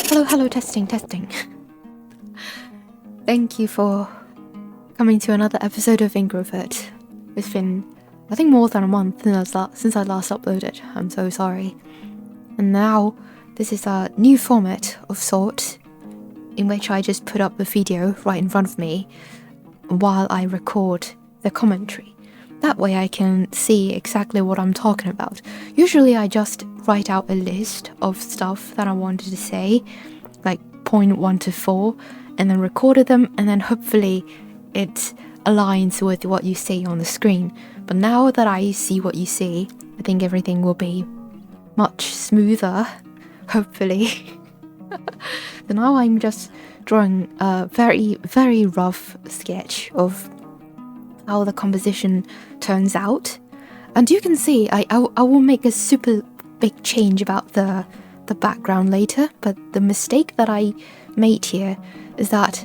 Hello, testing. Thank you for coming to another episode of Ingrovert. It's been, I think, more than a month since I last uploaded. I'm so sorry. And now, this is a new format of sorts, in which I just put up the video right in front of me while I record the commentary. That way I can see exactly what I'm talking about. Usually I just write out a list of stuff that I wanted to say, like point 1 to 4, and then recorded them, and then hopefully it aligns with what you see on the screen. But now that I see what you see, I think everything will be much smoother, hopefully. So now I'm just drawing a very, very rough sketch of how the composition turns out. And you can see I will make a super big change about the background later, but the mistake that I made here is that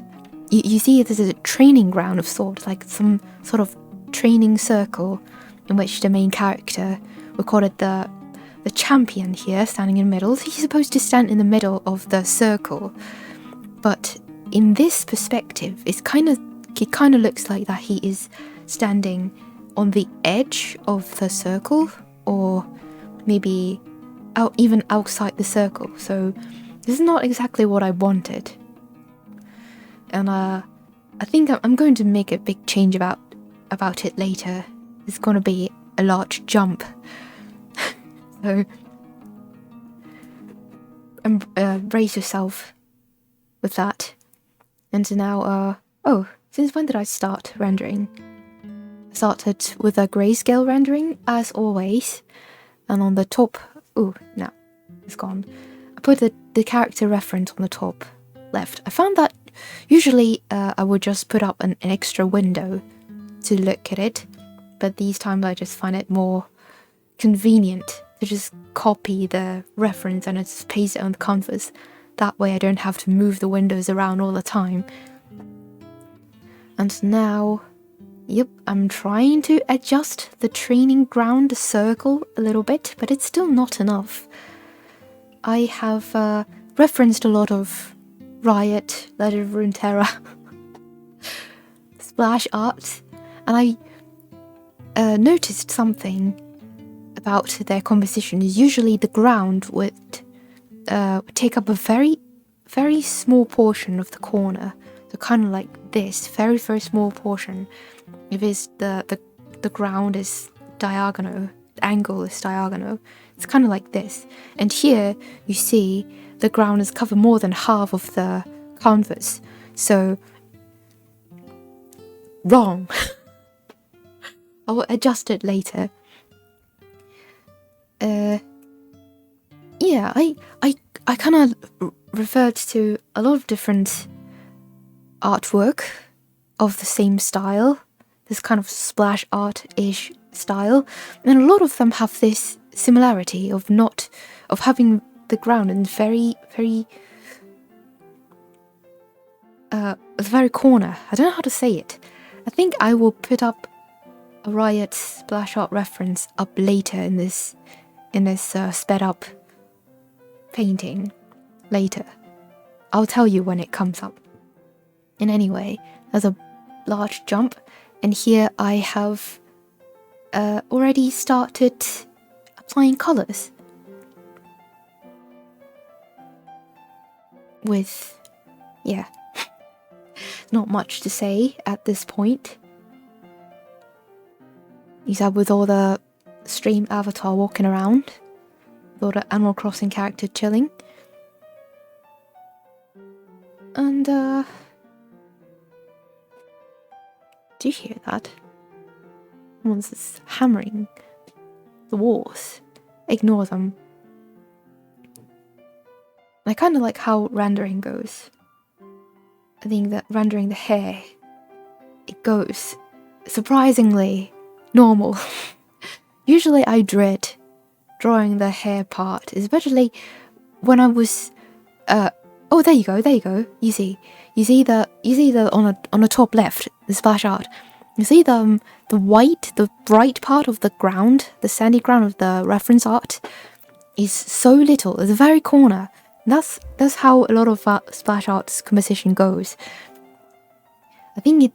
you see this is a training ground of sorts, like some sort of training circle in which the main character, we call it the champion here, standing in the middle. He's supposed to stand in the middle of the circle, but in this perspective it kind of looks like that he is standing on the edge of the circle, or maybe even outside the circle. So this is not exactly what I wanted, and I think I'm going to make a big change about it later. It's going to be a large jump. So brace yourself with that. And now, since when did I start rendering? I started with a grayscale rendering, as always. And on the top, no, it's gone. I put the character reference on the top left. I found that usually I would just put up an extra window to look at it, but these times I just find it more convenient to just copy the reference and just paste it on the canvas. That way I don't have to move the windows around all the time. And now, yep, I'm trying to adjust the training ground circle a little bit, but it's still not enough. I have referenced a lot of Riot, Legend of Runeterra, splash art, and I noticed something about their composition. Usually the ground would take up a very, very small portion of the corner. So kind of like this, very, very small portion. If it's the ground is diagonal, the angle is diagonal, it's kind of like this. And here you see the ground is covered more than half of the canvas. So wrong. I will adjust it later. Yeah, I kind of referred to a lot of different artwork of the same style, this kind of splash art-ish style, and a lot of them have this similarity of having the ground in the very corner. I don't know how to say it. I think I will put up a Riot splash art reference up later in this sped up painting later. I'll tell you when it comes up. And anyway, there's a large jump, and here I have already started applying colors with, yeah, not much to say at this point. Except with all the stream avatar walking around, with all the Animal Crossing character chilling. And do you hear that? Someone's just hammering the walls. Ignore them. I kind of like how rendering goes. I think that rendering the hair, it goes surprisingly normal. Usually I dread drawing the hair part, especially when I was oh, there you go. You see the on the top left, the splash art. You see the white, the bright part of the ground, the sandy ground of the reference art. is so little. It's the very corner. That's how a lot of splash arts composition goes. I think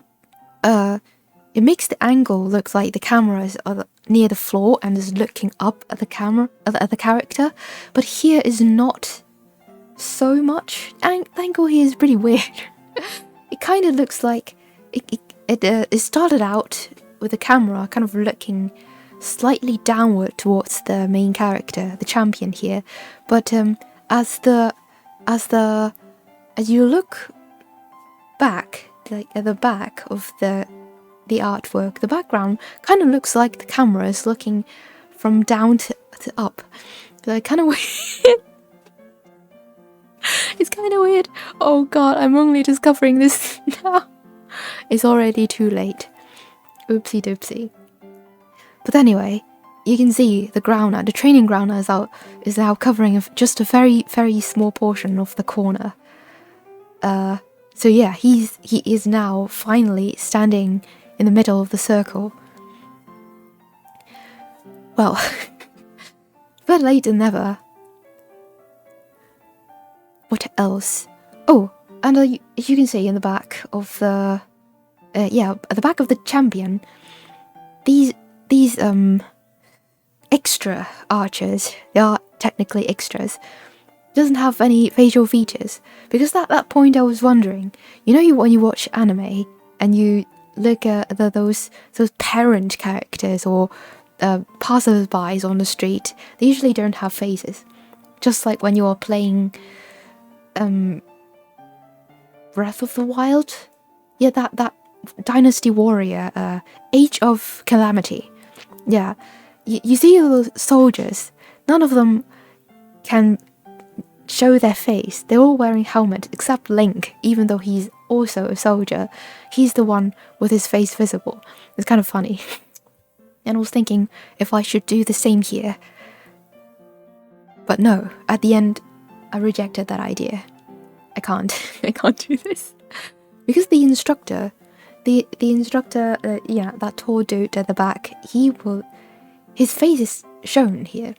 it makes the angle look like the cameras are near the floor and is looking up at the camera at the character, but here is not so much. The angle here is pretty weird. It kind of looks like it started out with the camera kind of looking slightly downward towards the main character, the champion here, but as you look back, like at the back of the artwork, the background kind of looks like the camera is looking from down to up. Like, kind of weird. It's kind of weird. Oh god, I'm only discovering this now. It's already too late. Oopsie doopsie. But anyway, you can see the ground now. The training ground is now covering just a very, very small portion of the corner. So yeah, he is now finally standing in the middle of the circle. Well, better late than never. What else? Oh, and you can see in the back of the at the back of the champion, these extra archers, they are technically extras, doesn't have any facial features, because at that point I was wondering, when you watch anime and you look at those parent characters or passers-by on the street, they usually don't have faces, just like when you are playing Breath of the Wild, that Dynasty Warrior, Age of Calamity. Yeah, you see those soldiers, none of them can show their face. They're all wearing helmets except Link, even though he's also a soldier. He's the one with his face visible. It's kind of funny. And I was thinking if I should do the same here. But no, at the end, I rejected that idea. I can't do this. Because the instructor, that tall dude at the back, his face is shown here.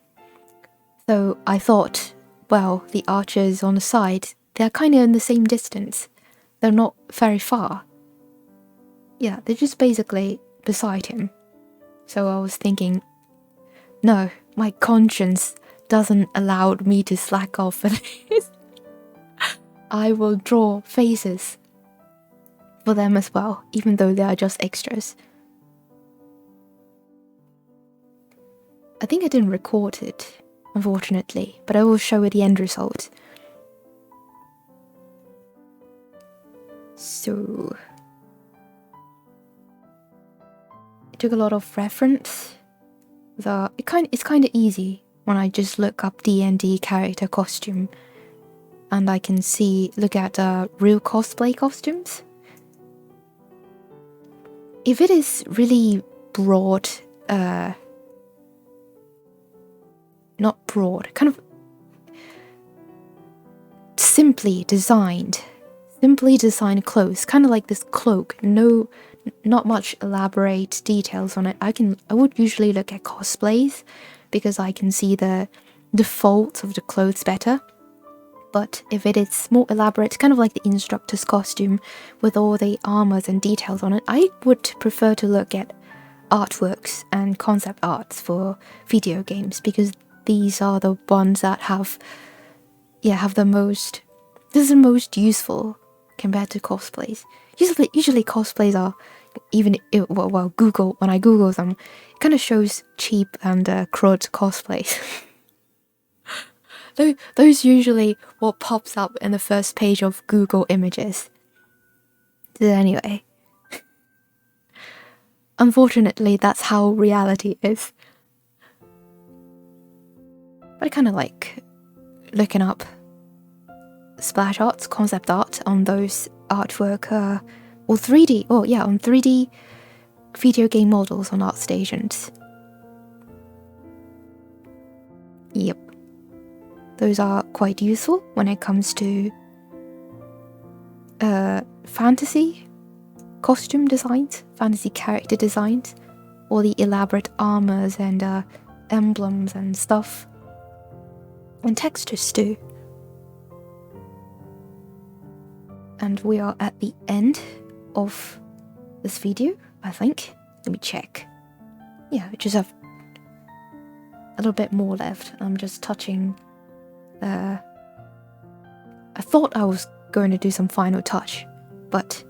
So I thought, well, the archers on the side, they're kind of in the same distance. They're not very far. Yeah, they're just basically beside him. So I was thinking, no, my conscience doesn't allow me to slack off for this. I will draw faces for them as well, even though they are just extras. I think I didn't record it, unfortunately, but I will show you the end result. So it took a lot of reference. It's kind of easy when I just look up D&D character costume, and I can look at real cosplay costumes. If it is really broad, not broad, kind of simply designed clothes, kind of like this cloak, not much elaborate details on it. I would usually look at cosplays because I can see the folds of the clothes better. But if it is more elaborate, kind of like the instructor's costume with all the armors and details on it, I would prefer to look at artworks and concept arts for video games, because these are the ones that have the most. This is the most useful compared to cosplays. Usually cosplays are, Google, when I Google them, it kind of shows cheap and crud cosplays. Those usually what pops up in the first page of Google Images. But anyway, unfortunately, that's how reality is. But I kind of like looking up splash arts, concept art on those artwork, or 3D. Oh yeah, on 3D video game models on ArtStations. Yep. Those are quite useful when it comes to fantasy costume designs, fantasy character designs, or the elaborate armors and emblems and stuff. and textures too. And we are at the end of this video, I think. Let me check. Yeah, we just have a little bit more left. I'm just touching I thought I was going to do some final touch, but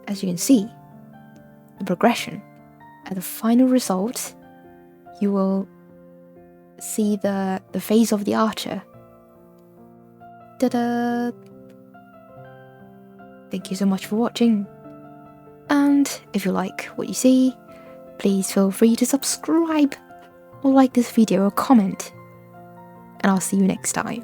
as you can see, the progression at the final result, you will see the face of the archer. Ta-da! Thank you so much for watching, and if you like what you see, please feel free to subscribe or like this video or comment, and I'll see you next time.